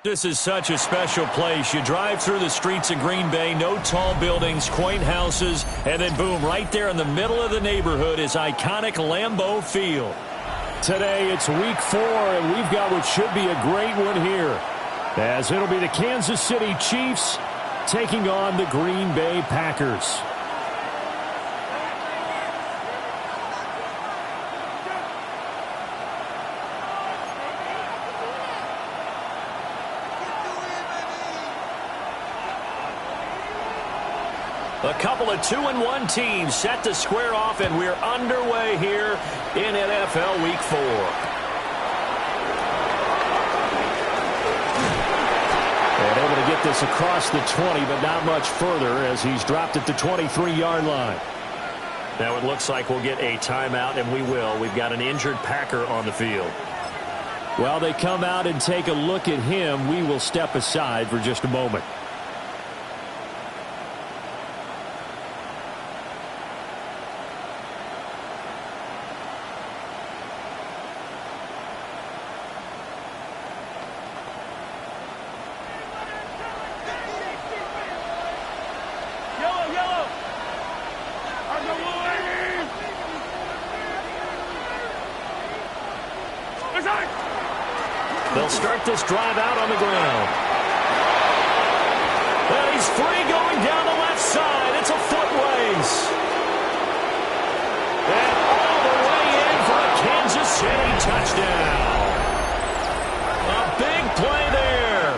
This is such a special place. You drive through the streets of Green Bay, no tall buildings, quaint houses, and then boom, right there in the middle of the neighborhood is iconic Lambeau Field. Today it's week 4, and we've got what should be a great one here, as it'll be the Kansas City Chiefs taking on the Green Bay Packers. A couple of 2-1 teams set to square off, and we're underway here in NFL Week 4. And able to get this across the 20, but not much further as he's dropped at the 23-yard line. Now it looks like we'll get a timeout, and we will. We've got an injured Packer on the field. While they come out and take a look at him, we will step aside for just a moment. They'll start this drive out on the ground. And he's free going down the left side. It's a foot race. And all the way in for a Kansas City touchdown. A big play there.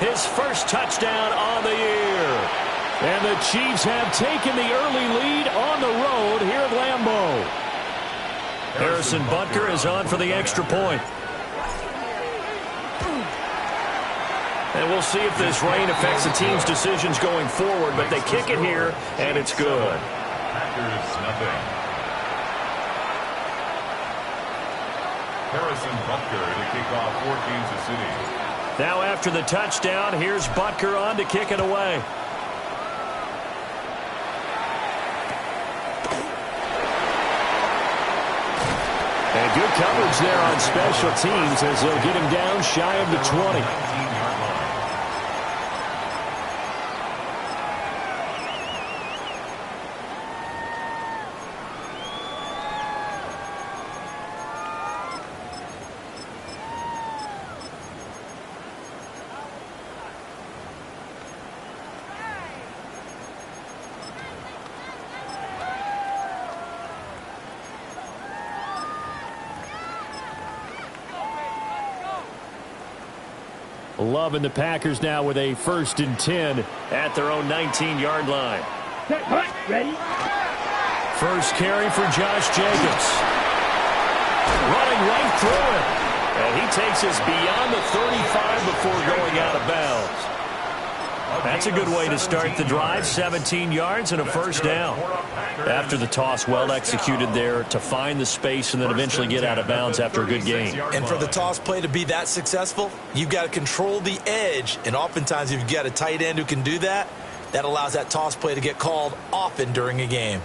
His first touchdown on the year. And the Chiefs have taken the early lead on the road here at Lambeau. Harrison Butker is on for the extra point. And we'll see if this rain affects the team's decisions going forward, but they kick it here, and it's good. Packers, nothing. Harrison Butker to kick off for Kansas City. Now after the touchdown, here's Butker on to kick it away. And good coverage there on special teams as they'll get him down shy of the 20. Loving the Packers now with a 1st and 10 at their own 19-yard line. Ready? First carry for Josh Jacobs. Running right through it. And he takes us beyond the 35 before going out of bounds. That's a good way to start the drive. 17 yards and a first down. After the toss, well executed there to find the space and then eventually get out of bounds after a good game. And for the toss play to be that successful, you've got to control the edge. And oftentimes if you've got a tight end who can do that, that allows that toss play to get called often during a game.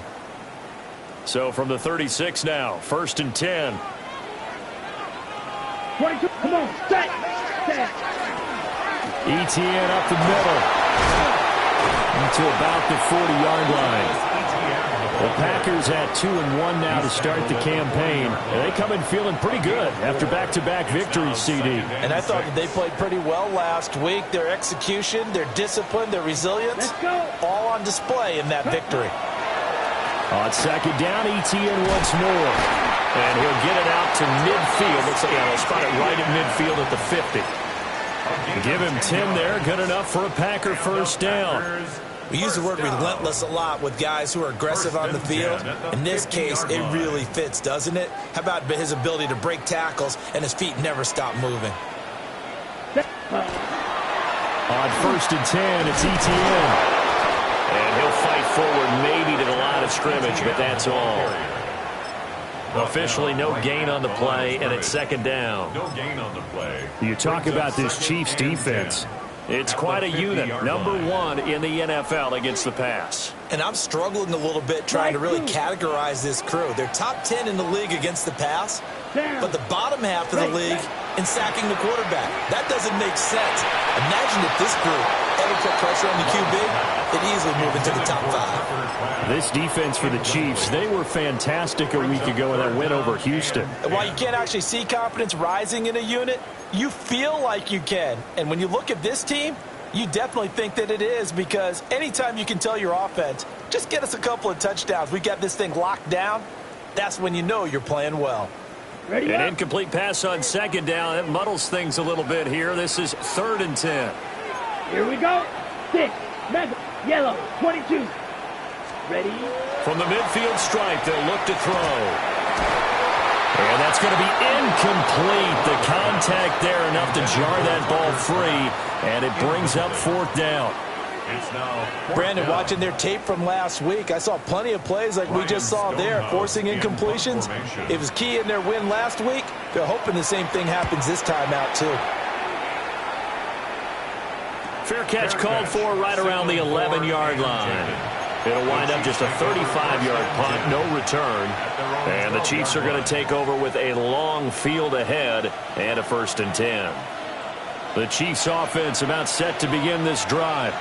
So from the 36 now, 1st and 10. 22, come on, stay. Etienne up the middle into about the 40-yard line. The Packers at 2-1 now to start the campaign. They come in feeling pretty good after back-to-back victories, CD. And I thought that they played pretty well last week. Their execution, their discipline, their resilience, all on display in that victory. On 2nd down, Etienne once more. And he'll get it out to midfield. Looks like they'll spot it right at midfield at the 50. Give him 10 there. Good enough for a Packer first down. We use the word relentless a lot with guys who are aggressive on the field. In this case, it really fits, doesn't it? How about his ability to break tackles and his feet never stop moving? On 1st and 10, it's Etienne. And he'll fight forward maybe to the line of scrimmage, but that's all. Officially no gain on the play, and it's 2nd down. No gain on the play. You talk about this Chiefs defense. It's quite a unit. Number 1 in the NFL against the pass. And I'm struggling a little bit trying to really categorize this crew. They're top 10 in the league against the pass, but the bottom half of the league and sacking the quarterback. That doesn't make sense. Imagine if this group ever put pressure on the QB, they'd easily move into the top 5. This defense for the Chiefs, they were fantastic a week ago in that win over Houston. And while you can't actually see confidence rising in a unit, you feel like you can. And when you look at this team, you definitely think that it is, because anytime you can tell your offense, just get us a couple of touchdowns, we got this thing locked down, that's when you know you're playing well. Ready An up. incomplete pass on second down. It muddles things a little bit here. This is 3rd and 10. Here we go. 6. Mega. Yellow. 22. Ready. From the midfield stripe, they'll look to throw. And that's going to be incomplete. The contact there enough to jar that ball free, and it brings up 4th down. It's now Brandon, watching their tape from last week, I saw plenty of plays like we just saw there, forcing incompletions. It was key in their win last week. They're hoping the same thing happens this time out, too. Fair catch called for right around the 11-yard line. It'll wind up just a 35-yard punt, no return. And the Chiefs are going to take over with a long field ahead and a 1st and 10. The Chiefs offense about set to begin this drive.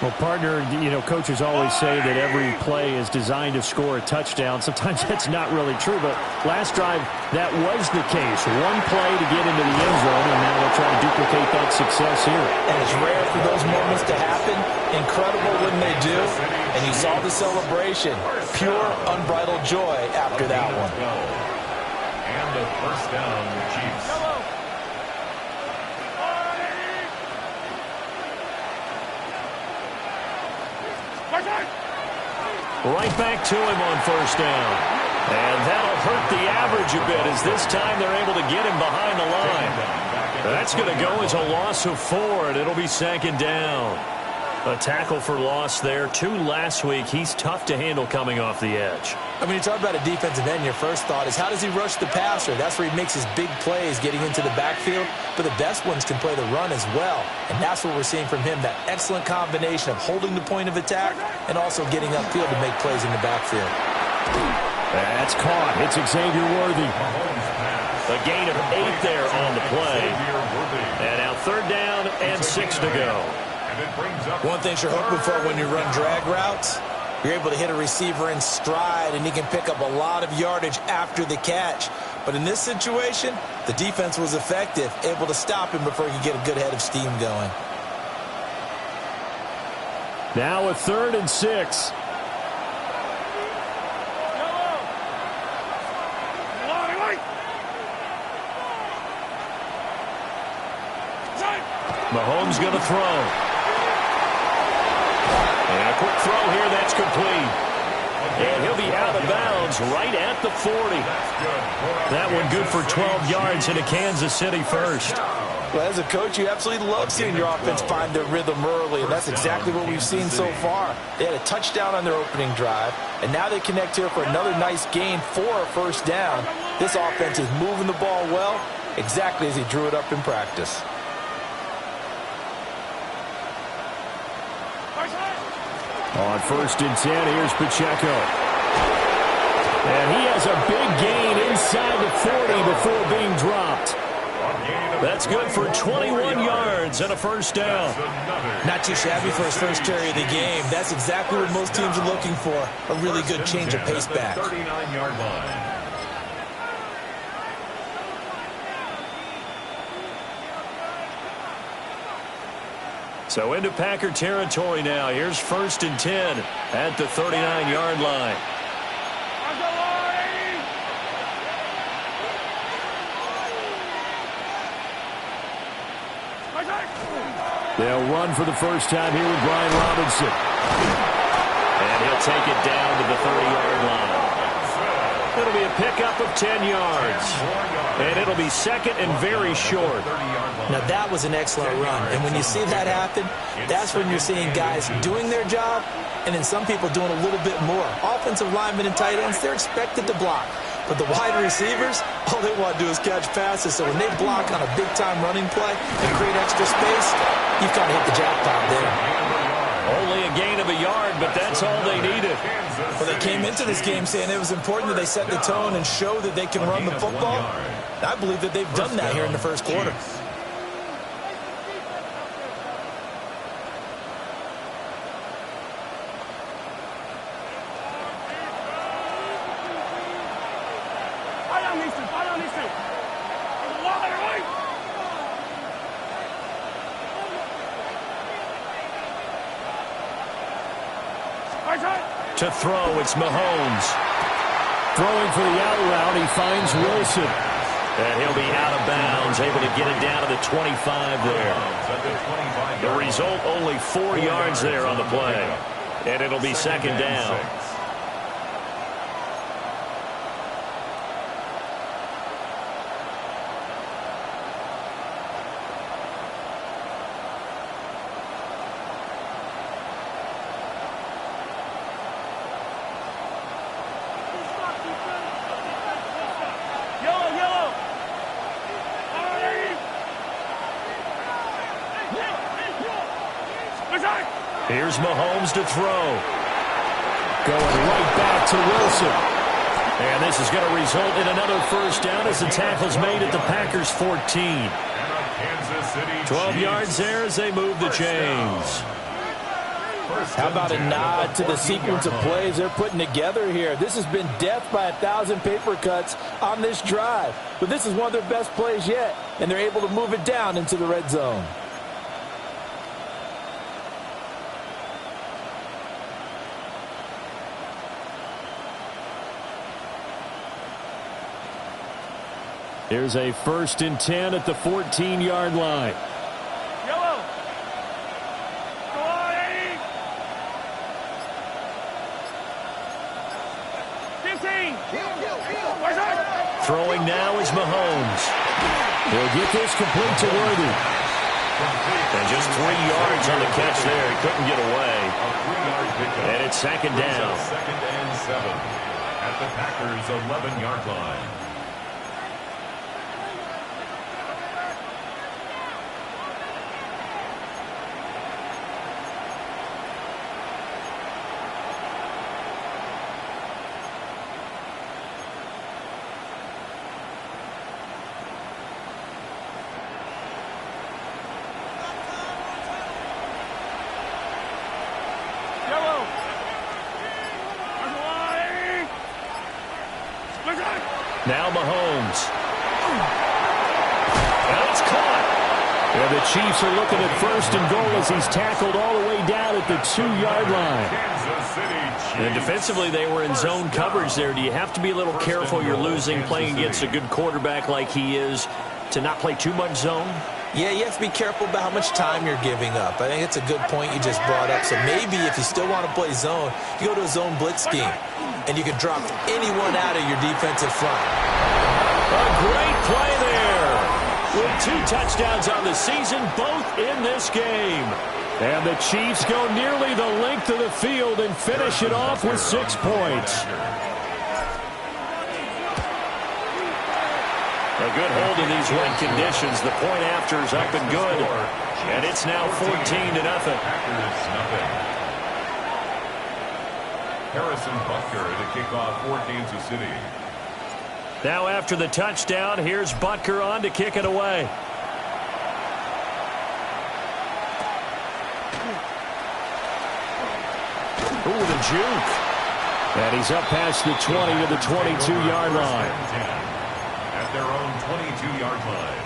Well, partner, you know, coaches always say that every play is designed to score a touchdown. Sometimes that's not really true, but last drive, that was the case. One play to get into the end zone, and now they'll try to duplicate that success here. And it's rare for those moments to happen. Incredible when they do. And you saw the celebration. Pure, unbridled joy after that one. and the 1st down the Chiefs. Right back to him on 1st down. And that'll hurt the average a bit, as this time they're able to get him behind the line. That's going to go as a loss of 4, and it'll be 2nd down. A tackle for loss there. 2 last week. He's tough to handle coming off the edge. I mean, you talk about a defensive end, your first thought is, how does he rush the passer? That's where he makes his big plays getting into the backfield. But the best ones can play the run as well. And that's what we're seeing from him, that excellent combination of holding the point of attack and also getting upfield to make plays in the backfield. That's caught. It's Xavier Worthy. A gain of 8 there on the play. And now 3rd down and 6 to go. One thing you're hoping for when you run drag routes, you're able to hit a receiver in stride, and he can pick up a lot of yardage after the catch. But in this situation, the defense was effective, able to stop him before he could get a good head of steam going. Now a 3rd and 6. Mahomes going to throw. And a quick throw here, that's complete. And he'll be out of bounds right at the 40. That one good for 12 yards into Kansas City 1st. Well, as a coach, you absolutely love seeing your offense find their rhythm early, and that's exactly what we've seen so far. They had a touchdown on their opening drive, and now they connect here for another nice gain for a 1st down. This offense is moving the ball well, exactly as he drew it up in practice. On 1st and 10, here's Pacheco. And he has a big gain inside the 40 before being dropped. That's good for 21 yards and a 1st down. Not too shabby for his first carry of the game. That's exactly what most teams are looking for, a really good change of pace back. 39-yard line. So into Packer territory now. Here's 1st and 10 at the 39-yard line. They'll run for the first time here with Brian Robinson. And he'll take it down to the 30-yard line. It'll be a pickup of 10 yards. And it'll be 2nd and very short. Now, that was an excellent run. And when you see that happen, that's when you're seeing guys doing their job and then some people doing a little bit more. Offensive linemen and tight ends, they're expected to block. But the wide receivers, all they want to do is catch passes. So when they block on a big-time running play and create extra space, you've kind of hit the jackpot there. Only a gain of a yard, but that's all they needed. Well, they came into this game saying it was important that they set the tone and show that they can run the football. I believe that they've done that here in the first quarter. To throw, it's Mahomes. Throwing for the out route, he finds Wilson. And he'll be out of bounds, able to get it down to the 25 there. The result, only 4 yards there on the play. And it'll be second down. Here's Mahomes to throw. Going right back to Wilson. And this is going to result in another first down as the tackle's made at the Packers' 14. 12 yards there as they move the chains. How about a nod to the sequence of plays they're putting together here? This has been death by 1,000 paper cuts on this drive. But this is one of their best plays yet, and they're able to move it down into the red zone. Here's a 1st and 10 at the 14-yard line. Yellow. Go on, Eddie. 15. Throwing now is Mahomes. He'll get this complete to Worthy. And just 3 yards on the catch there. He couldn't get away. And it's second down. Second and 7 at the Packers' 11-yard line. Now Mahomes. And it's caught. And the Chiefs are looking at 1st and goal as he's tackled all the way down at the 2-yard line. And defensively, they were in zone coverage there. Do you have to be a little careful? You're losing, playing against a good quarterback like he is, to not play too much zone? Yeah, you have to be careful about how much time you're giving up. I think it's a good point you just brought up. So maybe if you still want to play zone, you go to a zone blitz scheme, and you can drop anyone out of your defensive front. A great play there. With 2 touchdowns on the season, both in this game. And the Chiefs go nearly the length of the field and finish it off with 6 points. A good hold in these wet conditions. The point after is up and good. And it's now 14-0. Harrison Butker to kick off for Kansas City. Now after the touchdown, here's Butker on to kick it away. Ooh, the juke. And he's up past the 20 to the 22-yard line. At their own 22-yard line.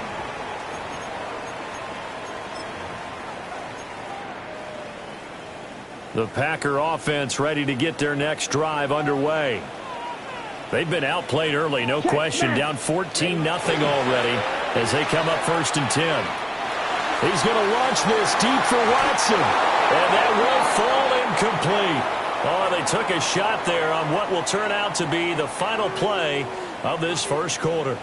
The Packer offense ready to get their next drive underway. They've been outplayed early, no question. Down 14-0 already as they come up 1st and 10. He's going to launch this deep for Watson. And that will fall incomplete. Oh, they took a shot there on what will turn out to be the final play of this first quarter.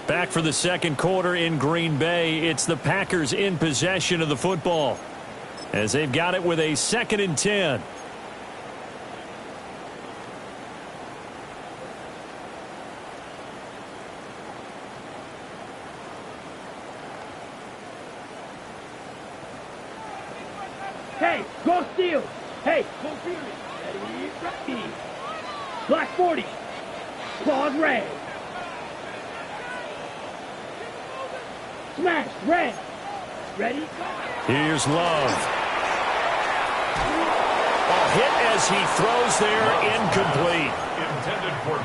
Back for the second quarter in Green Bay. It's the Packers in possession of the football as they've got it with a 2nd and 10. Hey, field. Hey, full field. Ready, ready. Black 40. Claws red. Smash red. Ready? Here's Love. A hit as he throws there, incomplete.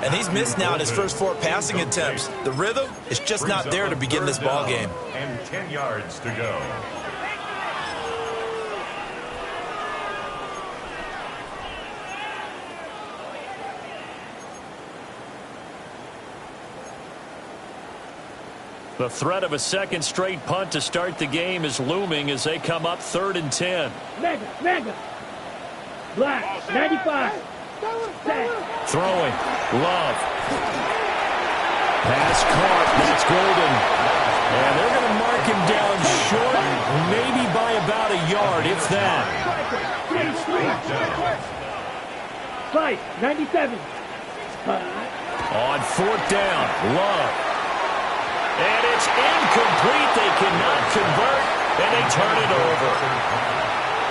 And he's missed now in his first 4 passing attempts. The rhythm is just not there to begin this ball game. And 10 yards to go. The threat of a second straight punt to start the game is looming as they come up 3rd and 10. Mega. Black 95. Set. Throwing. Love. Pass caught. That's Golden. And they're going to mark him down short, maybe by about a yard, if that. Fight 97. On 4th down, Love. And it's incomplete. They cannot convert, and they turn it over.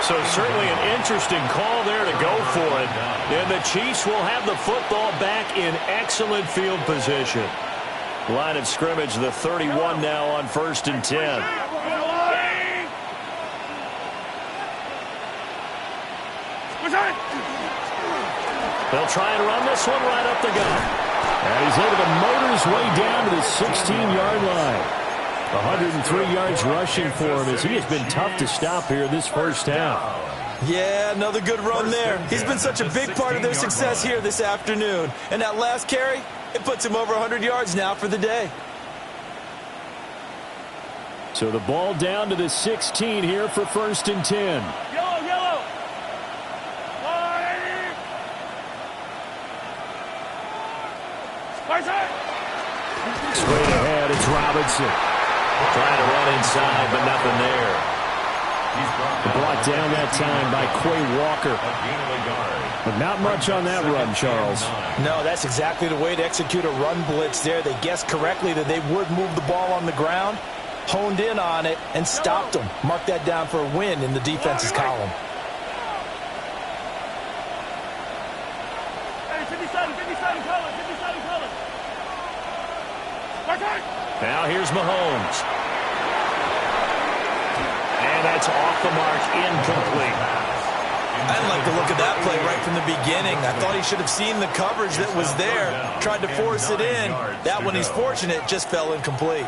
So certainly an interesting call there to go for it. And the Chiefs will have the football back in excellent field position. Line of scrimmage, the 31 now on 1st and 10. They'll try and run this one right up the gut. And he's able to motor his way down to the 16-yard line. 103 yards rushing for him as he has been tough to stop here this first half. Yeah, another good run there. He's been such a big part of their success here this afternoon. And that last carry, it puts him over 100 yards now for the day. So the ball down to the 16 here for 1st and 10. Yellow. Straight ahead, it's Robinson. Trying to run inside, but nothing there. Brought down that time by Quay Walker. But not much on that run, Charles. No, that's exactly the way to execute a run blitz there. They guessed correctly that they would move the ball on the ground, honed in on it, and stopped them. Mark that down for a win in the defense's column. Now here's Mahomes. And that's off the mark, incomplete. I didn't like the look of that play right from the beginning. I thought he should have seen the coverage that was there, tried to force it in. That one, he's fortunate, just fell incomplete.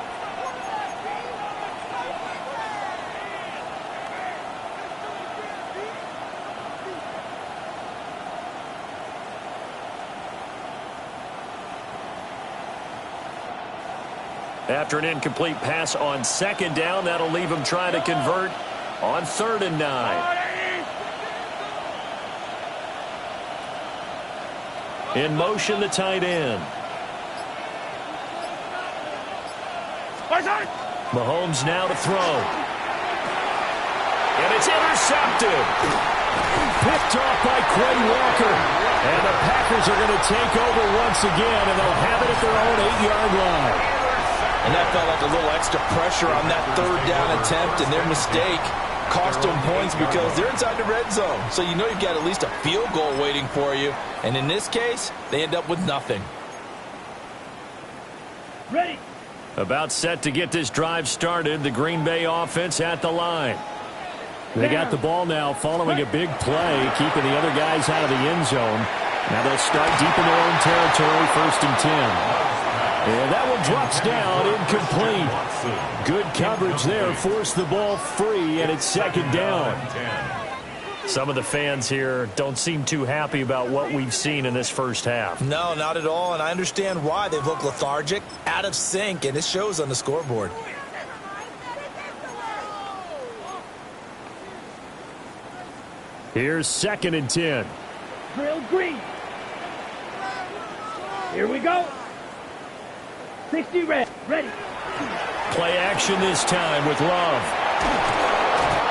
After an incomplete pass on 2nd down, that'll leave him trying to convert on 3rd and 9. In motion, the tight end. Mahomes now to throw. And it's intercepted. Picked off by Quay Walker. And the Packers are going to take over once again, and they'll have it at their own 8-yard line. And that felt like a little extra pressure on that 3rd down attempt, and their mistake cost them points because they're inside the red zone. So you know you've got at least a field goal waiting for you. And in this case, they end up with nothing. Ready. About set to get this drive started. The Green Bay offense at the line. They got the ball now following a big play, keeping the other guys out of the end zone. Now they'll start deep in their own territory, 1st and 10. And that one drops down, incomplete. Good coverage there, forced the ball free, and it's 2nd down. Some of the fans here don't seem too happy about what we've seen in this first half. No, not at all, and I understand why. They've looked lethargic, out of sync, and it shows on the scoreboard. Here's 2nd and 10. Drill green. Here we go. 60 red. Ready. Play action this time with Love.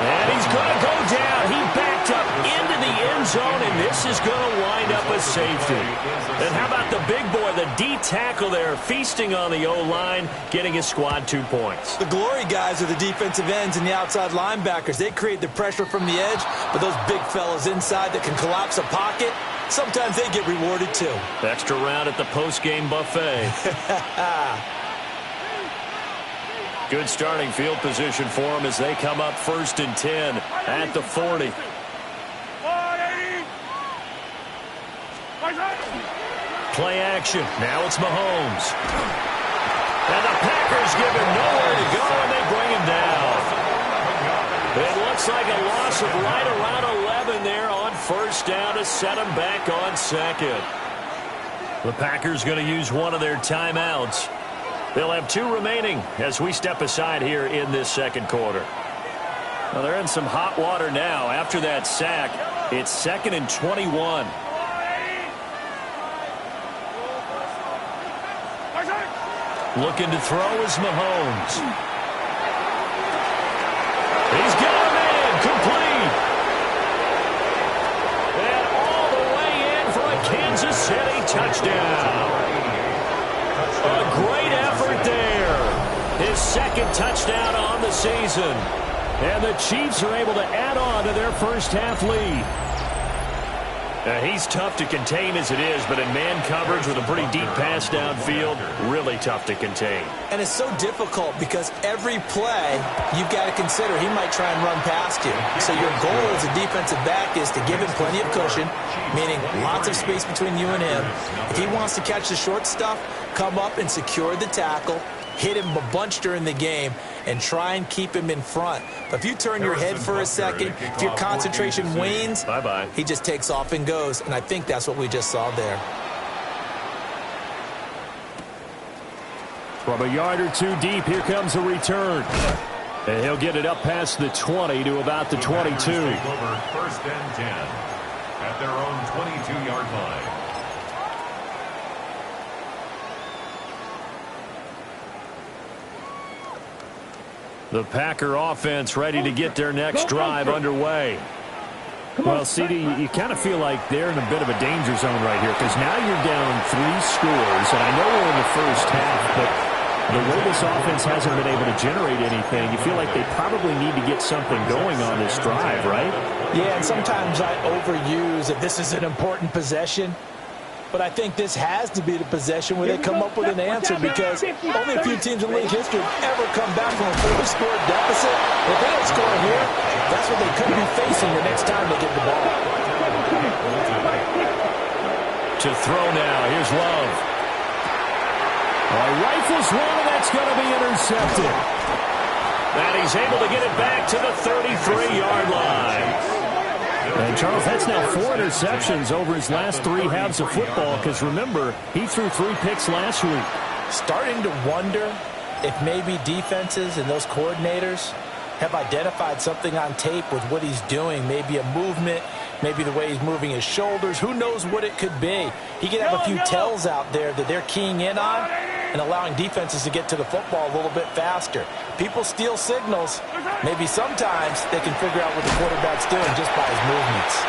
And he's going to go down. He backs picked up into the end zone, and this is going to wind up a safety. And how about the big boy, the D tackle there, feasting on the O-line, getting his squad 2 points. The glory guys are the defensive ends and the outside linebackers. They create the pressure from the edge, but those big fellas inside that can collapse a pocket, sometimes they get rewarded too. Extra round at the post-game buffet. Good starting field position for them as they come up 1st and 10 at the 40. Play action. Now it's Mahomes. And the Packers give him nowhere to go, and they bring him down. It looks like a loss of right around 11 there on 1st down to set him back on 2nd. The Packers going to use one of their timeouts. They'll have 2 remaining as we step aside here in this 2nd quarter. Well, they're in some hot water now. After that sack, it's 2nd and 21. Looking to throw is Mahomes. He's got a man complete. And all the way in for a Kansas City touchdown. A great effort there. His 2nd touchdown on the season. And the Chiefs are able to add on to their first half lead. He's tough to contain as it is, but in man coverage with a pretty deep pass downfield, really tough to contain. And it's so difficult because every play you've got to consider he might try and run past you. So your goal as a defensive back is to give him plenty of cushion, meaning lots of space between you and him. If he wants to catch the short stuff, come up and secure the tackle, hit him a bunch during the game, and try and keep him in front. But if you turn your head for a second, if your concentration wanes, he just takes off and goes. And I think that's what we just saw there. From a yard or 2 deep, here comes a return. And he'll get it up past the 20 to about the 22. 1st and 10 at their own 22-yard line. The Packer offense ready to get their next drive underway. Well, CD, you kind of feel like they're in a bit of a danger zone right here because now you're down 3 scores, and I know we're in the first half, but the way this offense hasn't been able to generate anything, you feel like they probably need to get something going on this drive, right? Yeah, and sometimes I overuse that this is an important possession. But I think this has to be the possession where they come up with an answer because only a few teams in league history have ever come back from a 4-score deficit. If they don't score here, that's what they could be facing the next time they get the ball. To throw now, here's Love. Rifles one, and that's going to be intercepted. And he's able to get it back to the 33-yard line. And, Charles, that's now 4 interceptions over his last 3 halves of football because, remember, he threw 3 picks last week. Starting to wonder if maybe defenses and those coordinators have identified something on tape with what he's doing, maybe a movement, maybe the way he's moving his shoulders. Who knows what it could be? He could have a few tells out there that they're keying in on and allowing defenses to get to the football a little bit faster. People steal signals. Maybe sometimes they can figure out what the quarterback's doing just by his movements.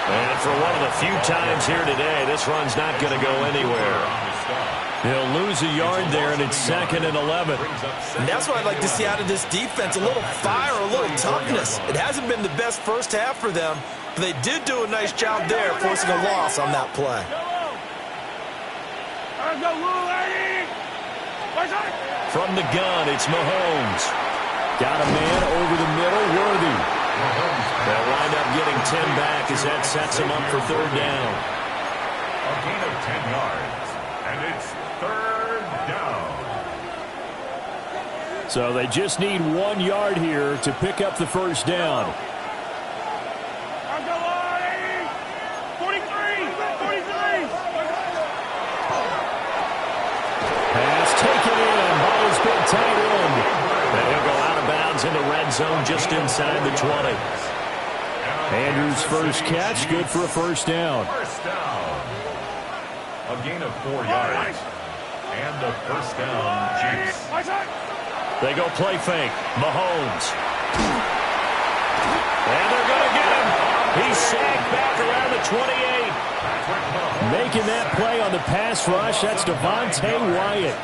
And for one of the few times here today, this run's not going to go anywhere. He'll lose a yard there, and it's 2nd and 11. And that's what I'd like to see out of this defense, a little fire, a little toughness. It hasn't been the best first half for them, but they did do a nice job there forcing a loss on that play. From the gun, it's Mahomes. Got a man over the middle, Worthy. They'll wind up getting 10 back as that sets him up for 3rd down. A gain of 10 yards, and it's 3rd down. So they just need 1 yard here to pick up the 1st down. 43. Pass taken in by his big tight end. And he'll go out of bounds in the red zone just inside the 20. Andrews' first catch, good for a 1st down. 1st down. A gain of 4 yards. And the 1st down, Chiefs. They go play fake. Mahomes. And they're going to get him. He's sacked back around the 28. Making that play on the pass rush, that's Devontae Wyatt.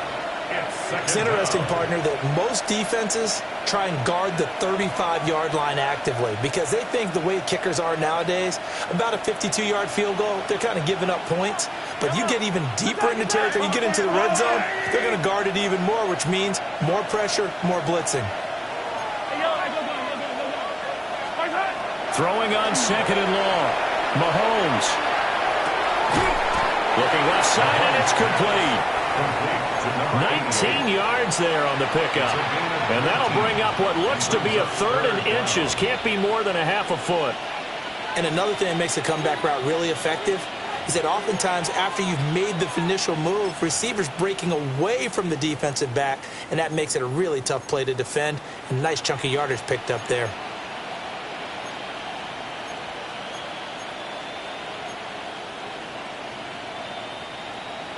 It's interesting, partner, that most defenses try and guard the 35-yard line actively because they think the way kickers are nowadays, about a 52-yard field goal, they're kind of giving up points. But you get even deeper into territory, you get into the red zone, they're going to guard it even more, which means more pressure, more blitzing. Throwing on 2nd and long. Mahomes. Looking left side, and it's complete. 19 yards there on the pickup. And that'll bring up what looks to be a 3rd and inches. Can't be more than a half a foot. And another thing that makes the comeback route really effective is that oftentimes after you've made the initial move, receivers breaking away from the defensive back, and that makes it a really tough play to defend. And nice chunky yardage picked up there.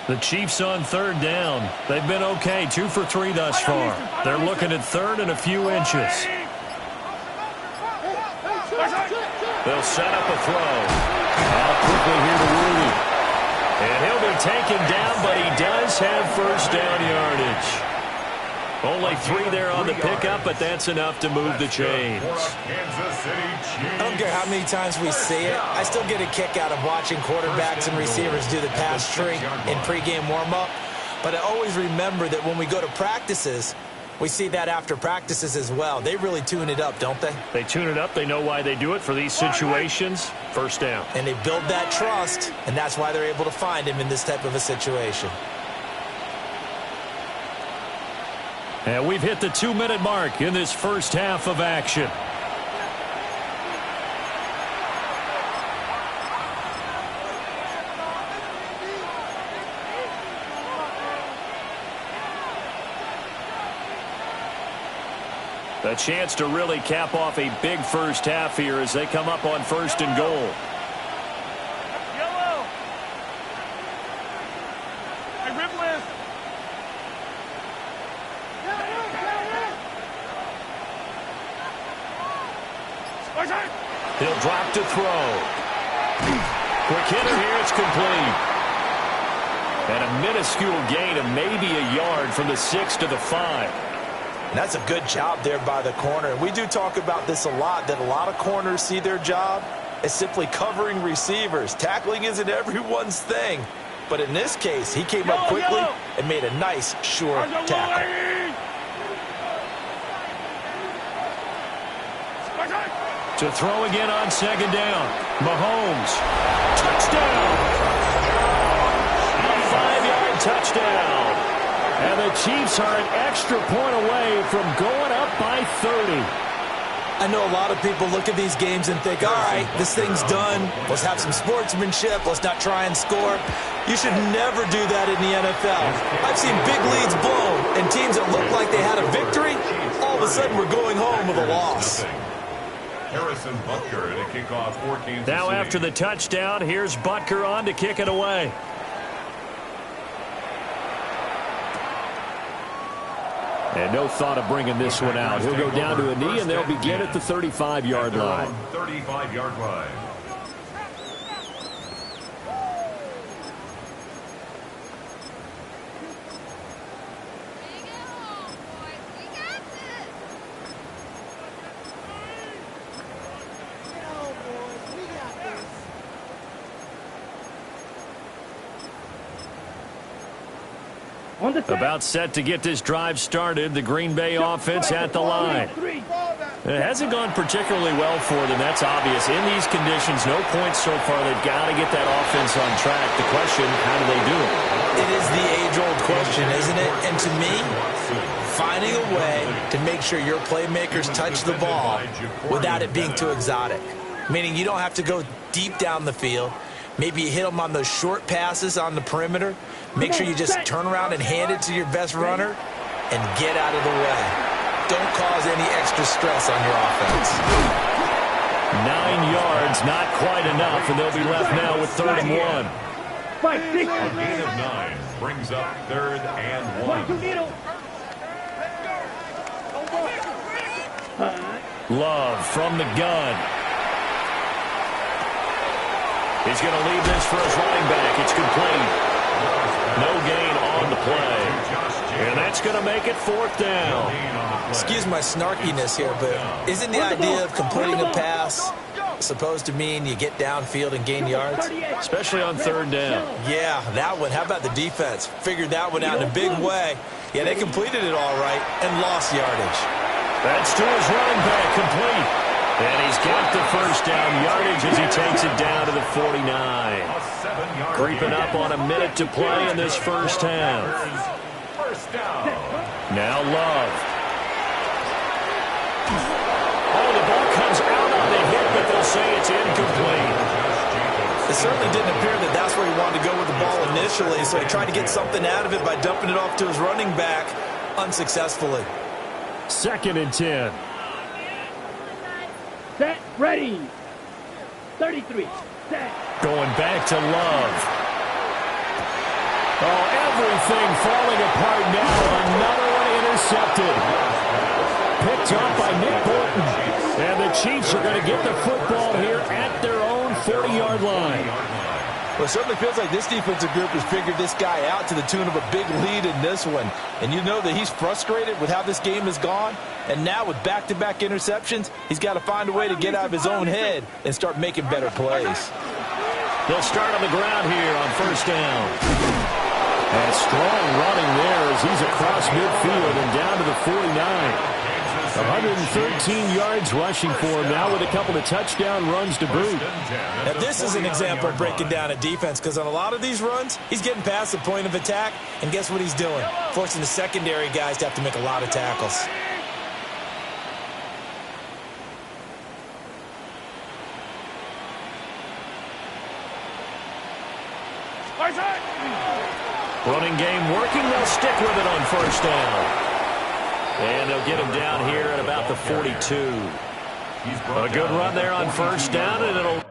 The Chiefs on 3rd down. They've been okay, 2 for 3 thus far. They're looking at 3rd and a few inches. They'll set up a throw. Out quickly here to Rudy. And he'll be taken down, but he does have 1st down yardage. Only 3 there on the pickup, but that's enough to move the chains. I don't care how many times we see it. I still get a kick out of watching quarterbacks and receivers do the pass tree in pregame warm-up. But I always remember that when we go to practices, we see that after practices as well. They really tune it up, don't they? They tune it up. They know why they do it for these situations. 1st down. And they build that trust, and that's why they're able to find him in this type of a situation. And we've hit the 2-minute mark in this first half of action. A chance to really cap off a big first half here as they come up on 1st and goal. Yellow. Hey, Ripley. He'll drop to throw. Quick hitter here, it's complete. And a minuscule gain of maybe a yard from the 6 to the 5. And that's a good job there by the corner. We do talk about this a lot, that a lot of corners see their job as simply covering receivers. Tackling isn't everyone's thing. But in this case, he came up quickly and made a nice, sure tackle. To throw again on 2nd down. Mahomes. Touchdown! A 5-yard touchdown. And the Chiefs are an extra point away from going up by 30. I know a lot of people look at these games and think, all right, this thing's done. Let's have some sportsmanship. Let's not try and score. You should never do that in the NFL. I've seen big leads blown and teams that looked like they had a victory, all of a sudden we're going home with a loss. Harrison Butker to kick off for Kansas Now City. after the touchdown, here's Butker on to kick it away. And no thought of bringing this one out. He'll go down to a knee, and they'll begin at the 35-yard line. 35-yard line. About set to get this drive started. The Green Bay offense at the line. It hasn't gone particularly well for them. That's obvious. In these conditions, no points so far. They've got to get that offense on track. The question, how do they do it? It is the age-old question, isn't it? And to me, finding a way to make sure your playmakers touch the ball without it being too exotic. Meaning you don't have to go deep down the field. Maybe you hit them on those short passes on the perimeter. Make sure you just turn around and hand it to your best runner and get out of the way. Don't cause any extra stress on your offense. 9 yards, not quite enough, and they'll be left now with 3rd and 1. A gain of 9 brings up 3rd and 1. Love from the gun. He's going to leave this for his running back. It's complete. No gain on the play. And that's going to make it 4th down. Excuse my snarkiness here, but isn't the idea of completing a pass supposed to mean you get downfield and gain yards? Especially on 3rd down. Yeah, that one. How about the defense? Figured that one out in a big way. Yeah, they completed it all right and lost yardage. That's to his running back, complete. And he's got the 1st down yardage as he takes it down to the 49. Creeping up on a minute to play in this 1st half. Now Love. Oh, the ball comes out on the hit, but they'll say it's incomplete. It certainly didn't appear that that's where he wanted to go with the ball initially, so he tried to get something out of it by dumping it off to his running back unsuccessfully. 2nd and 10. Set, ready. 33, set. Going back to Love. Oh, everything falling apart now. Another one intercepted. Picked up by Nick Bolton. And the Chiefs are going to get the football here at their own 40-yard line. Well, it certainly feels like this defensive group has figured this guy out to the tune of a big lead in this one. And you know that he's frustrated with how this game has gone. And now with back-to-back interceptions, he's got to find a way to get out of his own head and start making better plays. They'll start on the ground here on 1st down. And strong running there as he's across midfield and down to the 49. 113 yards rushing for him now with a couple of touchdown runs to boot. Now, this is an example of breaking down a defense because on a lot of these runs, he's getting past the point of attack, and guess what he's doing? Forcing the secondary guys to have to make a lot of tackles. Running game working. They'll stick with it on 1st down. And they'll get him down here at about the 42. A good run there on 1st down, and it'll...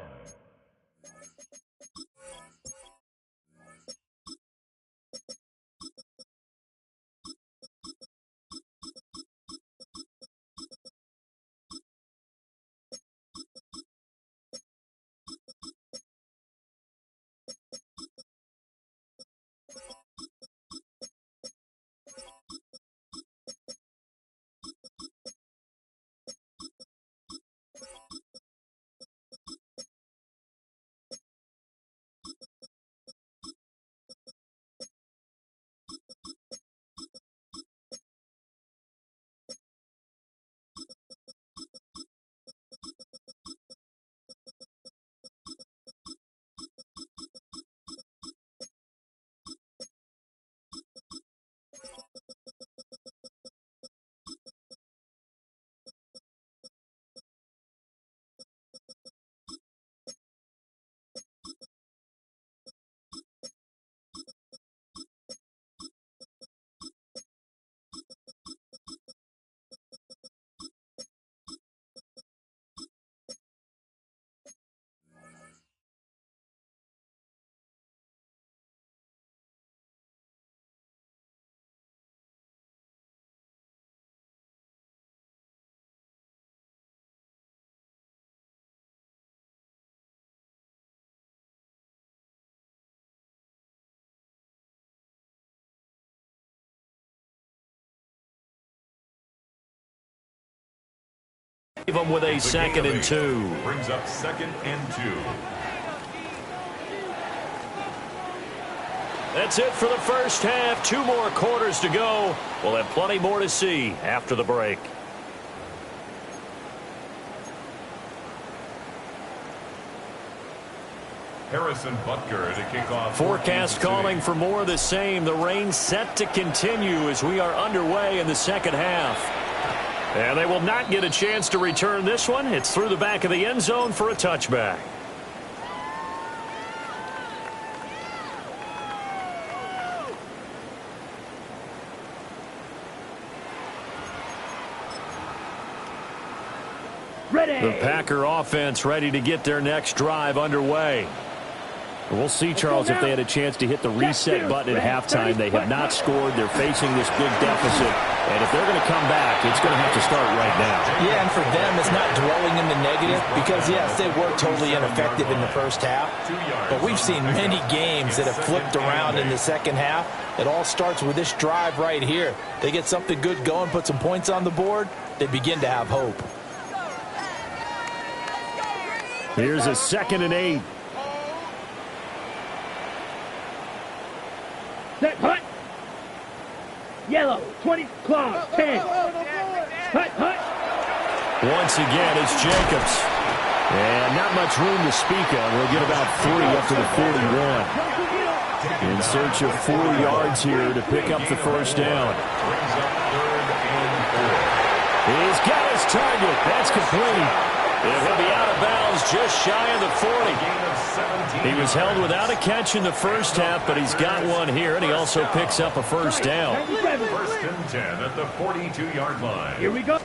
Leave them with a 2nd and 2. Brings up 2nd and 2. That's it for the 1st half. 2 more quarters to go. We'll have plenty more to see after the break. Harrison Butker to kick off. Forecast calling for more of the same. The rain set to continue as we are underway in the 2nd half. And they will not get a chance to return this one. It's through the back of the end zone for a touchback. Ready. The Packer offense ready to get their next drive underway. We'll see, Charles, if they had a chance to hit the reset button at halftime. They have not scored. They're facing this big deficit. And if they're going to come back, it's going to have to start right now. Yeah, and for them, it's not dwelling in the negative because, yes, they were totally ineffective in the first half. But we've seen many games that have flipped around in the second half. It all starts with this drive right here. They get something good going, put some points on the board, they begin to have hope. Here's a 2nd and 8. Set, hut. Yellow, 20, claw, 10. Hut, hut. Once again, it's Jacobs. And not much room to speak of. We'll get about 3 up to the 41. In search of 4 yards here to pick up the first down. He's got his target. That's complete. And he'll be out of bounds just shy of the 40. He was held without a catch in the first half, but he's got one here, and he also picks up a first down. 1st and 10 at the 42-yard line. Here we go.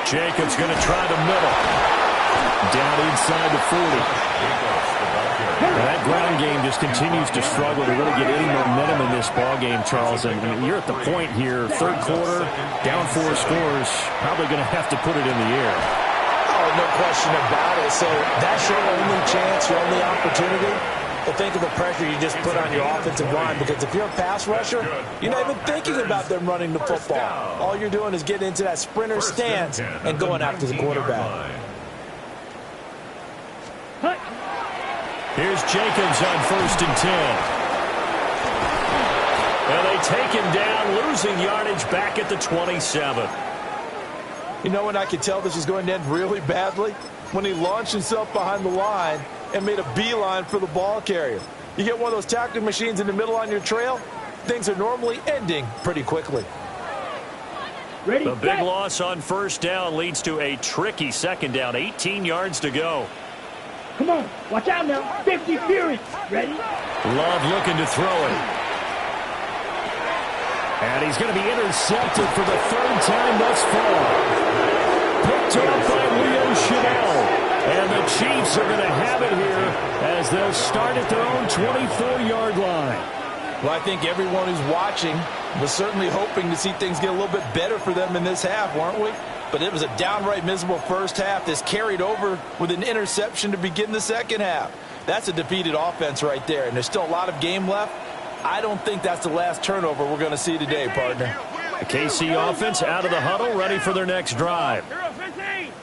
Jacobs going to try the middle. Down inside the 40. That ground game just continues to struggle to really get any momentum in this ball game, Charles. And you're at the point here, 3rd quarter, down 4 scores, probably going to have to put it in the air. Oh, no question about it. So that's your only chance, your only opportunity. But think of the pressure you just put on your offensive line, because if you're a pass rusher, you're not even thinking about them running the football. All you're doing is getting into that sprinter stance and going after the quarterback. Here's Jacobs on 1st and 10. And they take him down, losing yardage back at the 27. You know when I could tell this was going to end really badly? When he launched himself behind the line and made a beeline for the ball carrier. You get one of those tackling machines in the middle on your trail, things are normally ending pretty quickly. Ready, the big loss on 1st down leads to a tricky 2nd down, 18 yards to go. Come on, watch out now. 50 Fury. Ready? Love looking to throw it. And he's going to be intercepted for the 3rd time thus far. Picked up by Leo Chanel. And the Chiefs are going to have it here as they'll start at their own 24-yard line. Well, I think everyone who's watching was certainly hoping to see things get a little bit better for them in this half, weren't we? But it was a downright miserable first half. This carried over with an interception to begin the second half. That's a defeated offense right there, and there's still a lot of game left. I don't think that's the last turnover we're going to see today, partner. The KC offense out of the huddle, ready for their next drive.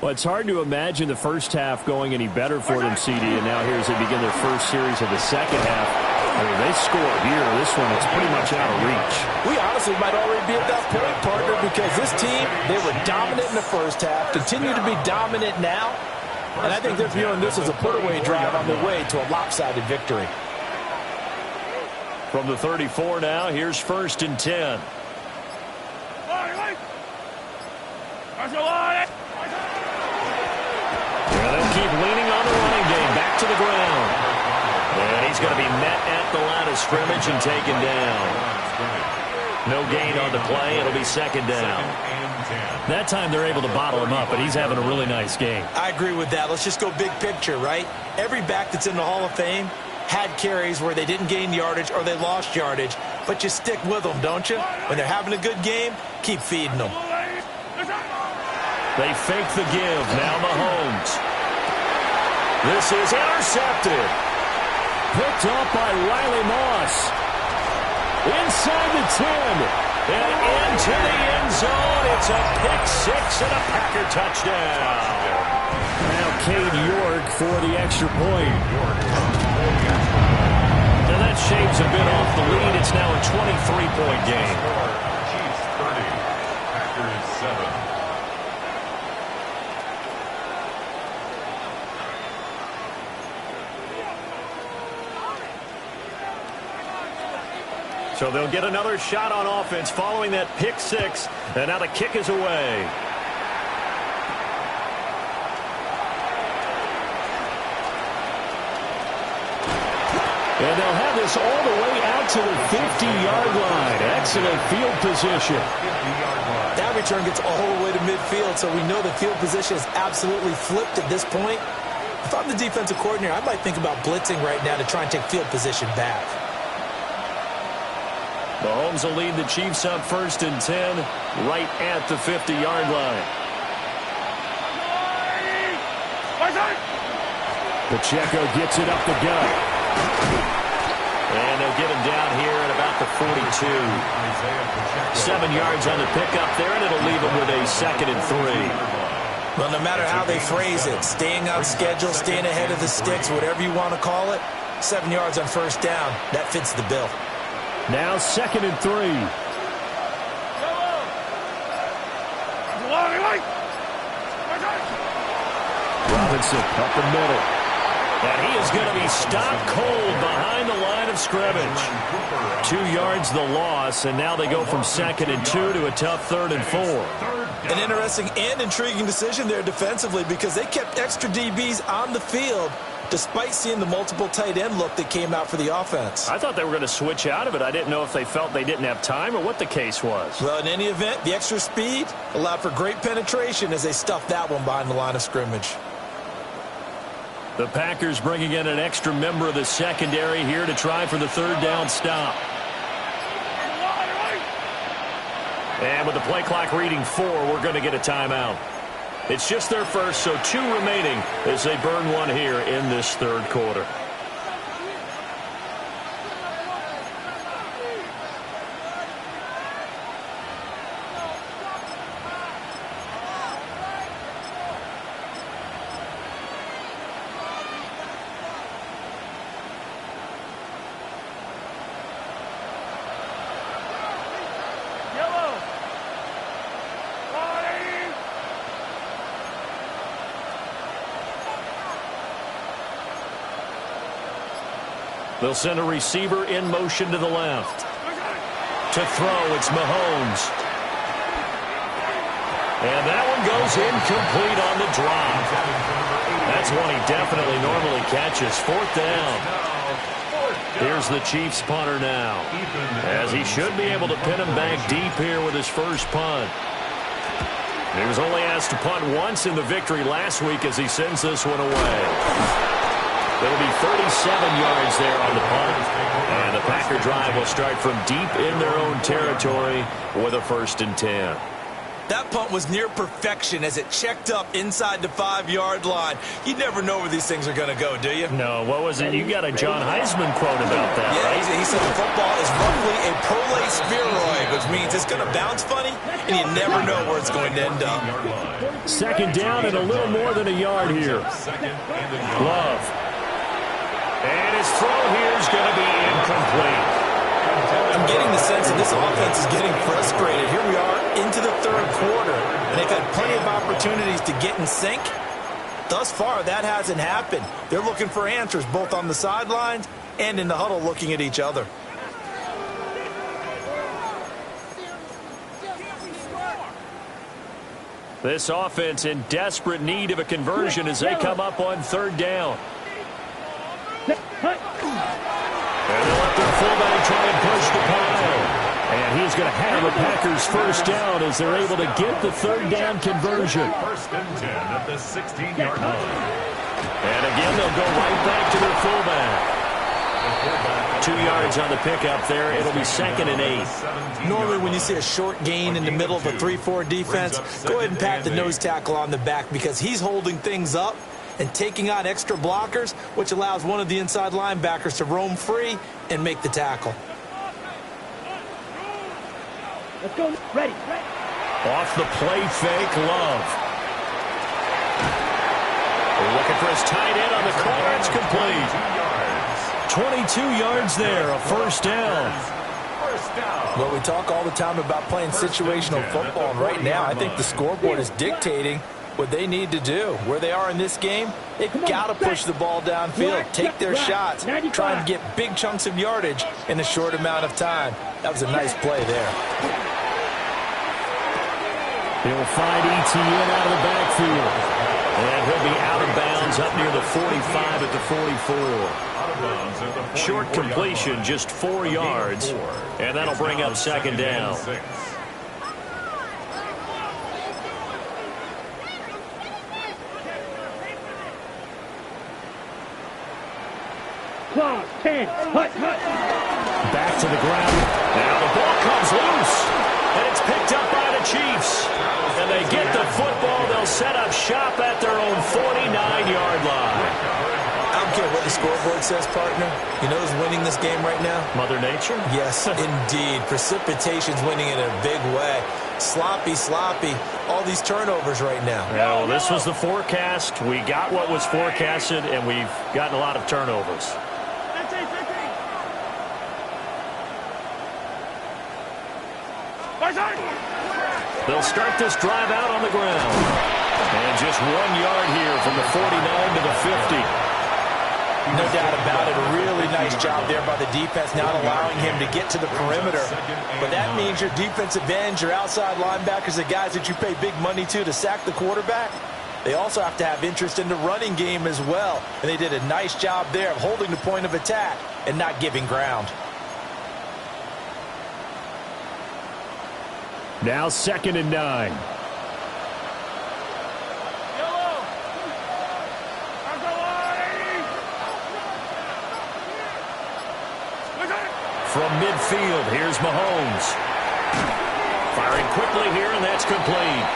Well, it's hard to imagine the first half going any better for them, CD, and now here as they begin their first series of the second half. I mean, they score here. This one is pretty much out of reach. We honestly might already be at that point, partner, because this team, they were dominant in the first half, continue to be dominant now, and I think they're viewing this as a put-away drive on the way to a lopsided victory. From the 34 now, here's 1st and 10. Well, they'll keep leaning on the running game. Back to the ground. And he's going to be met at the line of scrimmage and taken down. No gain on the play. It'll be 2nd down. That time they're able to bottle him up, but he's having a really nice game. I agree with that. Let's just go big picture, right? Every back that's in the Hall of Fame had carries where they didn't gain yardage or they lost yardage, but you stick with them, don't you? When they're having a good game, keep feeding them. They fake the give. Now Mahomes. This is intercepted. Picked up by Riley Moss. Inside the 10. And into the end zone. It's a pick 6 and a Packer touchdown. Now Cade York for the extra point. And that shaves a bit off the lead. It's now a 23-point game. Chiefs 30, Packers 7. So they'll get another shot on offense following that pick 6. And now the kick is away. And they'll have this all the way out to the 50-yard line. Excellent field position. That return gets all the way to midfield, so we know the field position is absolutely flipped at this point. If I'm the defensive coordinator, I might think about blitzing right now to try and take field position back. Mahomes will lead the Chiefs up 1st and 10 right at the 50-yard line. Pacheco gets it up the gut. And they'll get him down here at about the 42. 7 yards on the pickup there, and it'll leave him with a 2nd and 3. Well, no matter how they phrase it, staying on schedule, staying ahead of the sticks, whatever you want to call it, 7 yards on 1st down, that fits the bill. Now 2nd and 3. Robinson up the middle. And he is going to be stopped cold behind the line of scrimmage. 2 yards the loss, and now they go from 2nd and 2 to a tough 3rd and 4. An interesting and intriguing decision there defensively because they kept extra DBs on the field despite seeing the multiple tight end look that came out for the offense. I thought they were going to switch out of it. I didn't know if they felt they didn't have time or what the case was. Well, in any event, the extra speed allowed for great penetration as they stuffed that one behind the line of scrimmage. The Packers bringing in an extra member of the secondary here to try for the 3rd down stop. And with the play clock reading 4, we're going to get a timeout. It's just their first, so 2 remaining as they burn one here in this 3rd quarter. They'll send a receiver in motion to the left. To throw, it's Mahomes. And that one goes incomplete on the drop. That's one he definitely normally catches. 4th down. Here's the Chiefs punter now, as he should be able to pin him back deep here with his first punt. He was only asked to punt once in the victory last week as he sends this one away. It'll be 37 yards there on the punt. And the Packer drive will start from deep in their own territory with a 1st and 10. That punt was near perfection as it checked up inside the 5-yard line. You never know where these things are going to go, do you? No, what was it? You got a John Heisman quote about that, yeah, right? He said football is roughly a prolate spheroid, which means it's going to bounce funny, and you never know where it's going to end up. 2nd down and a little more than a yard here. Love. And his throw here is going to be incomplete. I'm getting the sense that this offense is getting frustrated. Here we are into the 3rd quarter, and they've had plenty of opportunities to get in sync. Thus far, that hasn't happened. They're looking for answers both on the sidelines and in the huddle looking at each other. This offense in desperate need of a conversion as they come up on 3rd down. And they'll let their fullback try and push the pile. And he's going to have a Packers 1st down as they're able to get the 3rd down conversion. 1st and 10 at the 16-yard line. And again, they'll go right back to their fullback. 2 yards on the pickup there. It'll be 2nd and 8. Normally when you see a short gain in the middle of a 3-4 defense, go ahead and pat the nose tackle on the back because he's holding things up and taking on extra blockers, which allows one of the inside linebackers to roam free and make the tackle. Let's go. Ready. Off the play fake, Love. Looking for his tight end on the corner. It's complete. 22 yards there, a 1st down. Well, we talk all the time about playing situational football, and right now I think the scoreboard is dictating what they need to do. Where they are in this game, they've got to push the ball downfield, take their shots, try and get big chunks of yardage in a short amount of time. That was a nice play there. He'll find Etienne out of the backfield. And he'll be out of bounds up near the 45 at the 44. Short completion, just 4 yards. And that'll bring up 2nd down. Clock 10. Hut, hut. Back to the ground. Now the ball comes loose, and it's picked up by the Chiefs. And they get the football. They'll set up shop at their own 49-yard line. I don't care what the scoreboard says, partner. You know who's winning this game right now? Mother Nature? Yes, indeed. Precipitation's winning in a big way. Sloppy, sloppy. All these turnovers right now. Yeah, well, this was the forecast. We got what was forecasted, and we've gotten a lot of turnovers. They'll start this drive out on the ground. And just 1 yard here from the 49 to the 50. No doubt about it. A really nice job there by the defense, not allowing him to get to the perimeter. But that means your defensive ends, your outside linebackers, the guys that you pay big money to sack the quarterback, they also have to have interest in the running game as well. And they did a nice job there of holding the point of attack and not giving ground. Now 2nd and 9. From midfield, here's Mahomes. Firing quickly here, and that's complete.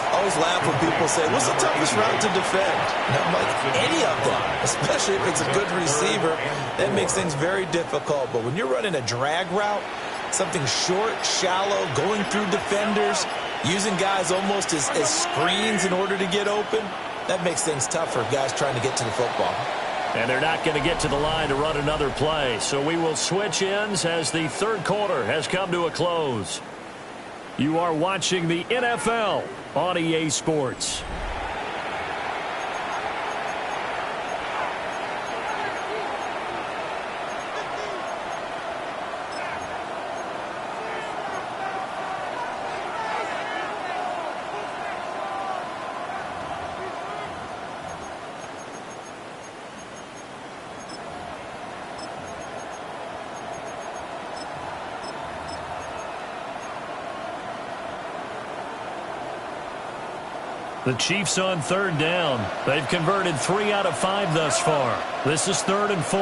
I always laugh when people say, what's the toughest route to defend? And I'm like, any of them, especially if it's a good receiver. That makes things very difficult. But when you're running a drag route, something short, shallow, going through defenders, using guys almost as screens in order to get open, that makes things tough for guys trying to get to the football. And they're not going to get to the line to run another play. So we will switch ends as the third quarter has come to a close. You are watching the NFL on EA Sports. The Chiefs on 3rd down. They've converted 3 out of 5 thus far. This is 3rd and 4.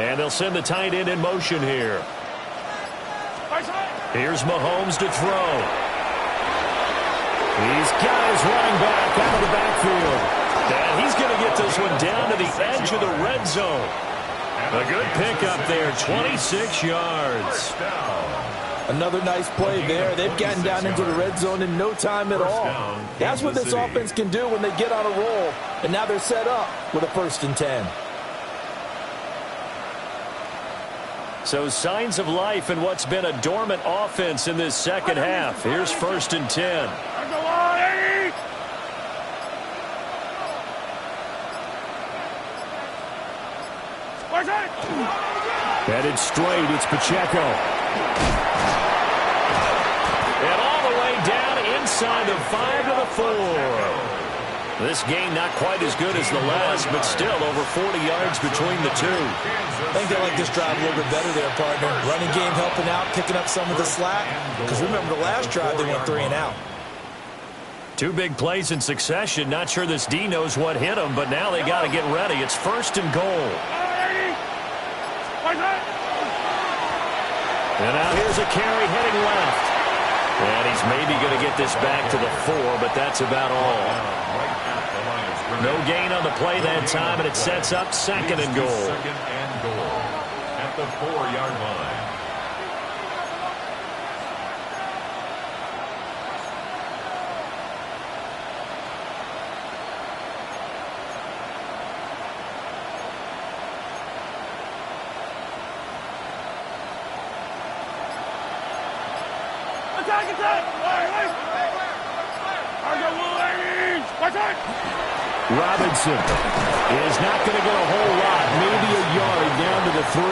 And they'll send the tight end in motion here. Here's Mahomes to throw. He's got his running back out of the backfield. And he's going to get this one down to the edge of the red zone. A good pickup there, 26 yards. Another nice play there. They've gotten down into the red zone in no time at all. That's what this offense can do when they get on a roll. And now they're set up with a 1st and 10. So signs of life in what's been a dormant offense in this second half. Here's 1st and 10. Headed straight, it's Pacheco. And all the way down inside the 5 to the 4. This game not quite as good as the last, but still over 40 yards between the two. I think they like this drive a little bit better there, partner. Running game helping out, picking up some of the slack. Because remember the last drive, they went 3 and out. 2 big plays in succession. Not sure this D knows what hit him, but now they got to get ready. It's 1st and goal. And now here's a carry heading left. And he's maybe going to get this back to the 4, but that's about all. No gain on the play that time, and it sets up 2nd and goal. 2nd and goal at the 4-yard line. Robinson is not going to get a whole lot, maybe a yard down to the 3.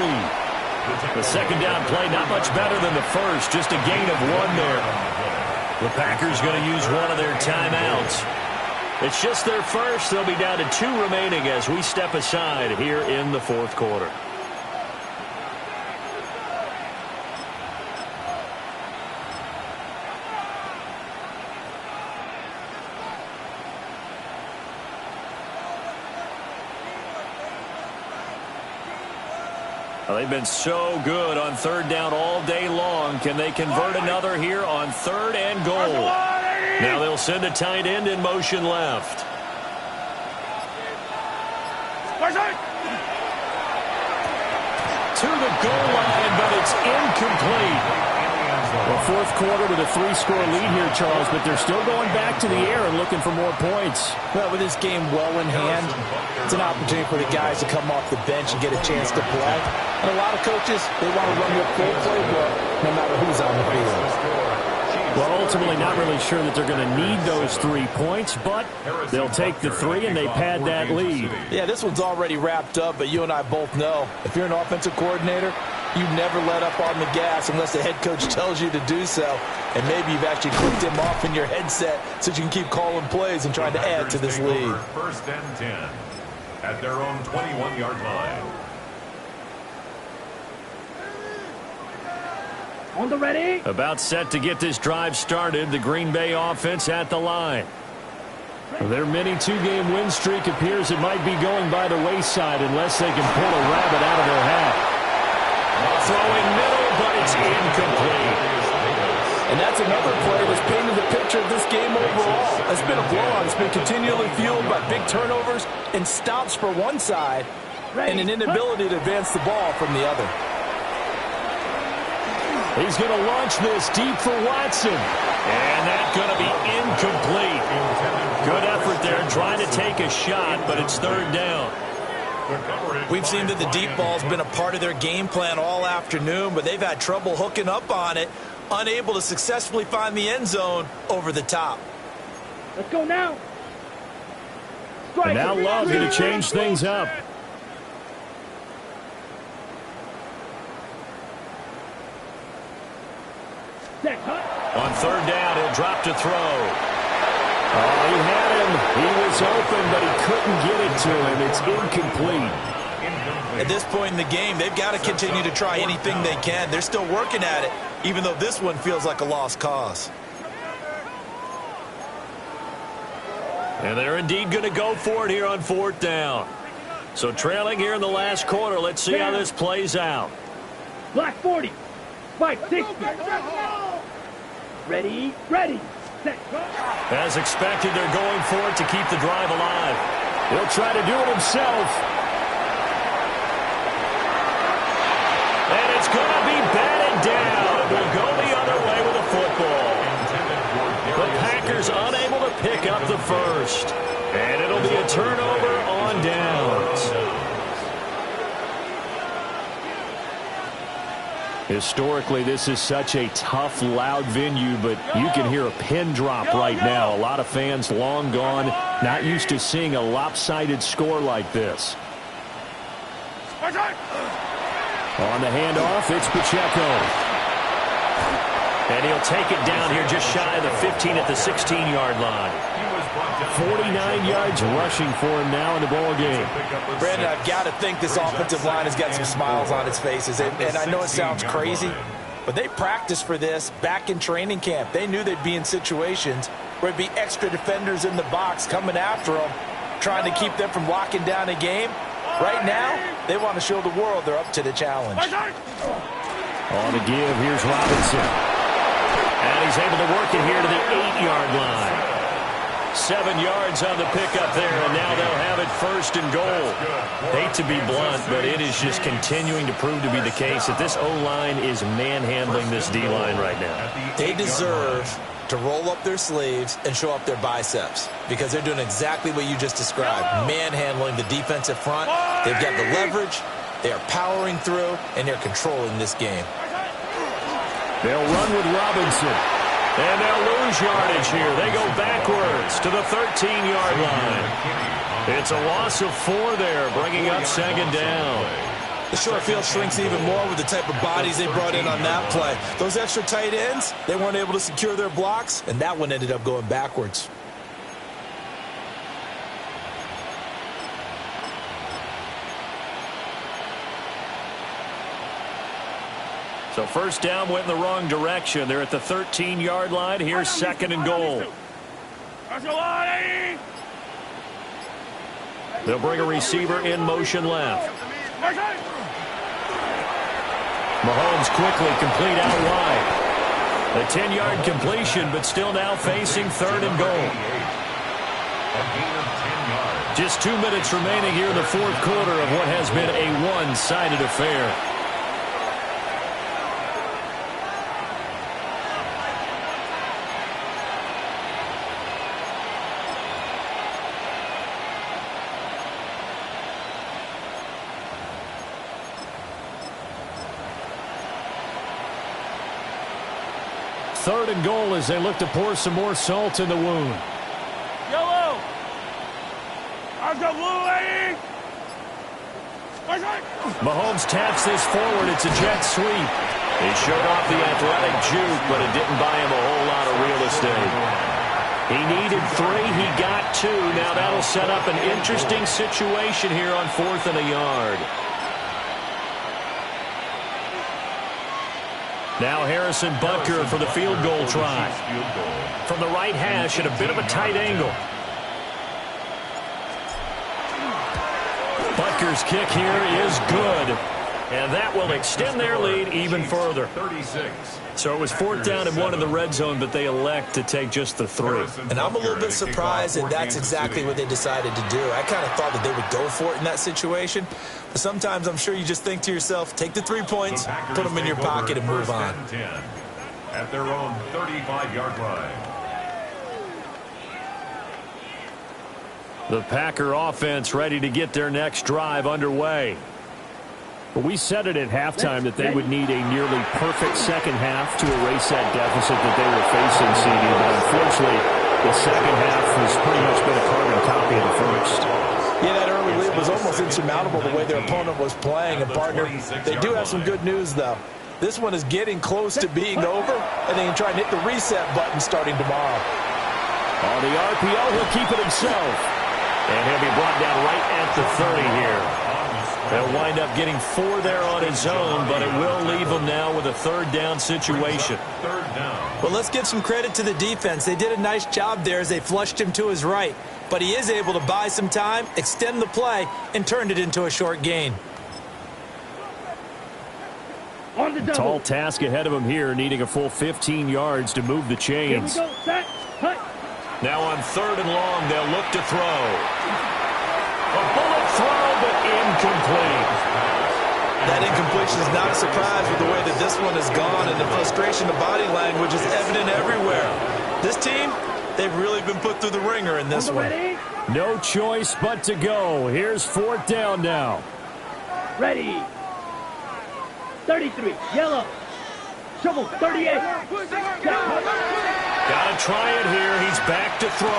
The 2nd down play, not much better than the first, just a gain of 1 there. The Packers going to use one of their timeouts. It's just their first. They'll be down to 2 remaining as we step aside here in the 4th quarter. Well, they've been so good on third down all day long. Can they convert another here on third and goal? Now they'll send a tight end in motion left. To the goal line, but it's incomplete. Well, fourth quarter with a 3-score lead here, Charles, but they're still going back to the air and looking for more points. Well, with this game well in hand, it's an opportunity for the guys to come off the bench and get a chance to play. And a lot of coaches, they want to run their full playbook no matter who's on the field. Well, ultimately not really sure that they're going to need those 3 points, but they'll take the 3 and they pad that lead. Yeah, this one's already wrapped up, but you and I both know if you're an offensive coordinator, you never let up on the gas unless the head coach tells you to do so. And maybe you've actually clicked him off in your headset so you can keep calling plays and trying to add to this lead. First and 10 at their own 21-yard line. On the ready. About set to get this drive started. The Green Bay offense at the line. Their mini 2-game win streak appears it might be going by the wayside unless they can pull a rabbit out of their hat. Throwing middle, but it's incomplete. And that's another play that's painted the picture of this game overall. It's been a blowout. It's been continually fueled by big turnovers and stops for one side and an inability to advance the ball from the other. He's going to launch this deep for Watson. And that's going to be incomplete. Good effort there trying to take a shot, but it's third down. We've seen that the deep ball's been a part of their game plan all afternoon, but they've had trouble hooking up on it, unable to successfully find the end zone over the top. Let's go now. And now Love going to change things up. On third down, he'll drop to throw. Oh, he had him. He was open, but he couldn't get it to him. It's incomplete. At this point in the game, they've got to continue to try anything they can. They're still working at it, even though this one feels like a lost cause. And they're indeed going to go for it here on fourth down. So trailing here in the last quarter. Let's see how this plays out. Black 40. 560. Ready, ready. As expected, they're going for it to keep the drive alive. He'll try to do it himself. And it's going to be batted down. It will go the other way with a football. The Packers unable to pick up the first. And it'll be a turnover on downs. Historically, this is such a tough, loud venue, but you can hear a pin drop right now. A lot of fans long gone, not used to seeing a lopsided score like this. On the handoff, it's Pacheco. And he'll take it down here just shy of the 15 at the 16-yard line. 49 yards rushing for him now in the ball game. Brandon, I've got to think this offensive line has got some smiles on its faces. And I know it sounds crazy, but they practiced for this back in training camp. They knew they'd be in situations where it'd be extra defenders in the box coming after them, trying to keep them from locking down a game. Right now, they want to show the world they're up to the challenge. On the give, here's Robinson. And he's able to work it here to the 8-yard line. 7 yards on the pickup there, and now they'll have it first and goal. Hate to be blunt, but it is just continuing to prove to be the case that this O-line is manhandling this D-line right now. They deserve to roll up their sleeves and show up their biceps because they're doing exactly what you just described, manhandling the defensive front. They've got the leverage, they are powering through, and they're controlling this game. They'll run with Robinson. And they'll lose yardage here. They go backwards to the 13-yard line. It's a loss of 4 there, bringing up second down. The short field shrinks even more with the type of bodies they brought in on that play. Those extra tight ends, they weren't able to secure their blocks, and that one ended up going backwards. So first down went in the wrong direction. They're at the 13-yard line. Here's second and goal. They'll bring a receiver in motion left. Mahomes quickly complete out wide. A 10-yard completion, but still now facing 3rd and goal. A gain of 10 yards. Just 2 minutes remaining here in the 4th quarter of what has been a one-sided affair. Third and goal as they look to pour some more salt in the wound. Yellow! I've got blue, lady! Mahomes taps this forward. It's a jet sweep. He showed off the athletic juke, but it didn't buy him a whole lot of real estate. He needed 3. He got 2. Now that'll set up an interesting situation here on 4th and a yard. Now Harrison Butker for the field goal try. From the right hash at a bit of a tight angle. Butker's kick here is good. And that will extend their lead even further. 36. So it was 4th down and 1 in the red zone, but they elect to take just the 3. And I'm a little bit surprised that that's exactly what they decided to do. I kind of thought that they would go for it in that situation. But sometimes I'm sure you just think to yourself, take the 3 points, put them in your pocket, and move on. At their own 35-yard line. The Packer offense ready to get their next drive underway. But we said it at halftime that they would need a nearly perfect second half to erase that deficit that they were facing, CD. But unfortunately, the second half has pretty much been a carbon copy of the first. Yeah, that early lead was almost insurmountable the way their opponent was playing. And, partner, they do have some good news, though. This one is getting close to being over, and they can try and hit the reset button starting tomorrow. On the RPO, he'll keep it himself. And he'll be brought down right at the 30 here. They'll wind up getting 4 there on his own, but it will leave him now with a 3rd down situation. 3rd down. Well, let's give some credit to the defense. They did a nice job there as they flushed him to his right. But he is able to buy some time, extend the play, and turn it into a short gain. On the double. Tall task ahead of him here, needing a full 15 yards to move the Here we chains. go. Set. Cut. Now on 3rd and long, they'll look to throw. A bullet throw, but incomplete. That incompletion is not a surprise with the way that this one has gone, and the frustration of body language is evident everywhere. This team, they've really been put through the ringer in this one. Ready? No choice but to go. Here's 4th down now. Ready. 33. Yellow. Shovel. 38. Gotta try it here. He's back to throw.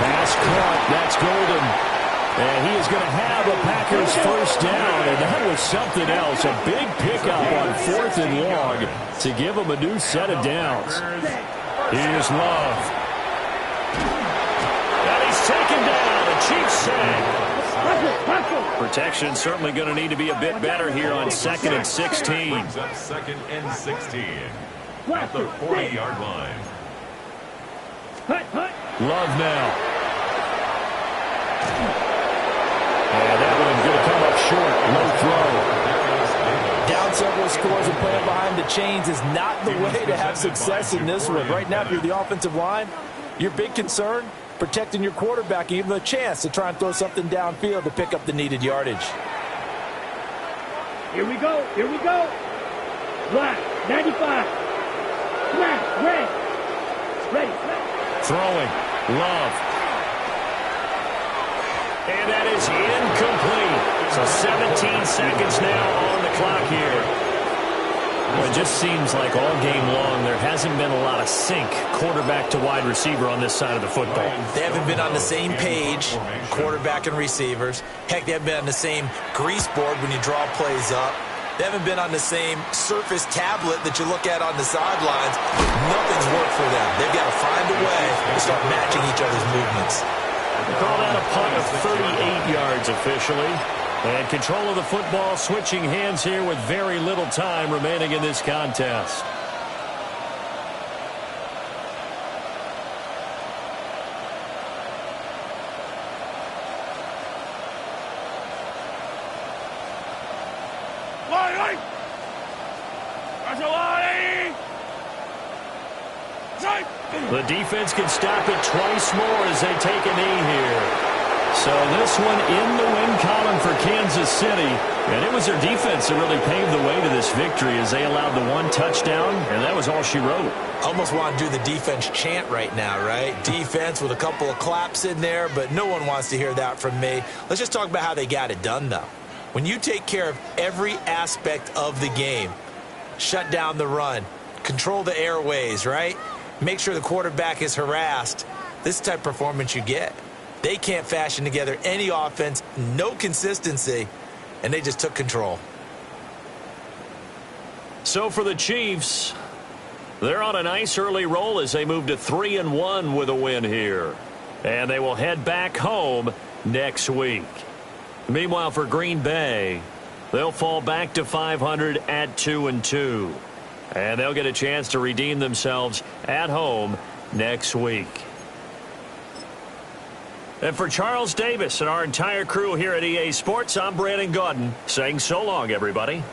Pass caught. That's golden. And he is going to have a Packers 1st down, and that was something else. A big pickup on 4th and long to give him a new set of downs. Here's Love. And he's taken down. A cheap sack. Protection certainly going to need to be a bit better here on 2nd and 16. Brings up 2nd and 16 at the 40-yard line. Love now. And that one's going to come up short. Low throw. Down several scores and playing behind the chains is not the way to have success in this one. Right now, if you're the offensive line, your big concern, protecting your quarterback, and even a chance to try and throw something downfield to pick up the needed yardage. Here we go. Here we go. Black. 95. Black. Red. Ready. Throwing. Love. And that is incomplete. So 17 seconds now on the clock here. Well, it just seems like all game long there hasn't been a lot of sync quarterback to wide receiver on this side of the football. They haven't been on the same page, quarterback and receivers. Heck, they haven't been on the same grease board when you draw plays up. They haven't been on the same surface tablet that you look at on the sidelines. Nothing's worked for them. They've got to find a way to start matching each other's movements. Call that a punt of 38 yards officially. And control of the football switching hands here with very little time remaining in this contest. The defense can stop it twice more as they take a knee here. So this one in the win column for Kansas City. And it was their defense that really paved the way to this victory as they allowed the one touchdown, and that was all she wrote. Almost want to do the defense chant right now, right? Defense with a couple of claps in there, but no one wants to hear that from me. Let's just talk about how they got it done, though. When you take care of every aspect of the game, shut down the run, control the airways, right? Make sure the quarterback is harassed. This is the type of performance you get. They can't fashion together any offense, no consistency, and they just took control. So for the Chiefs, they're on a nice early roll as they move to 3-1 with a win here. And they will head back home next week. Meanwhile, for Green Bay, they'll fall back to 500 at 2-2. And they'll get a chance to redeem themselves at home next week. And for Charles Davis and our entire crew here at EA Sports, I'm Brandon Gaudin saying so long, everybody.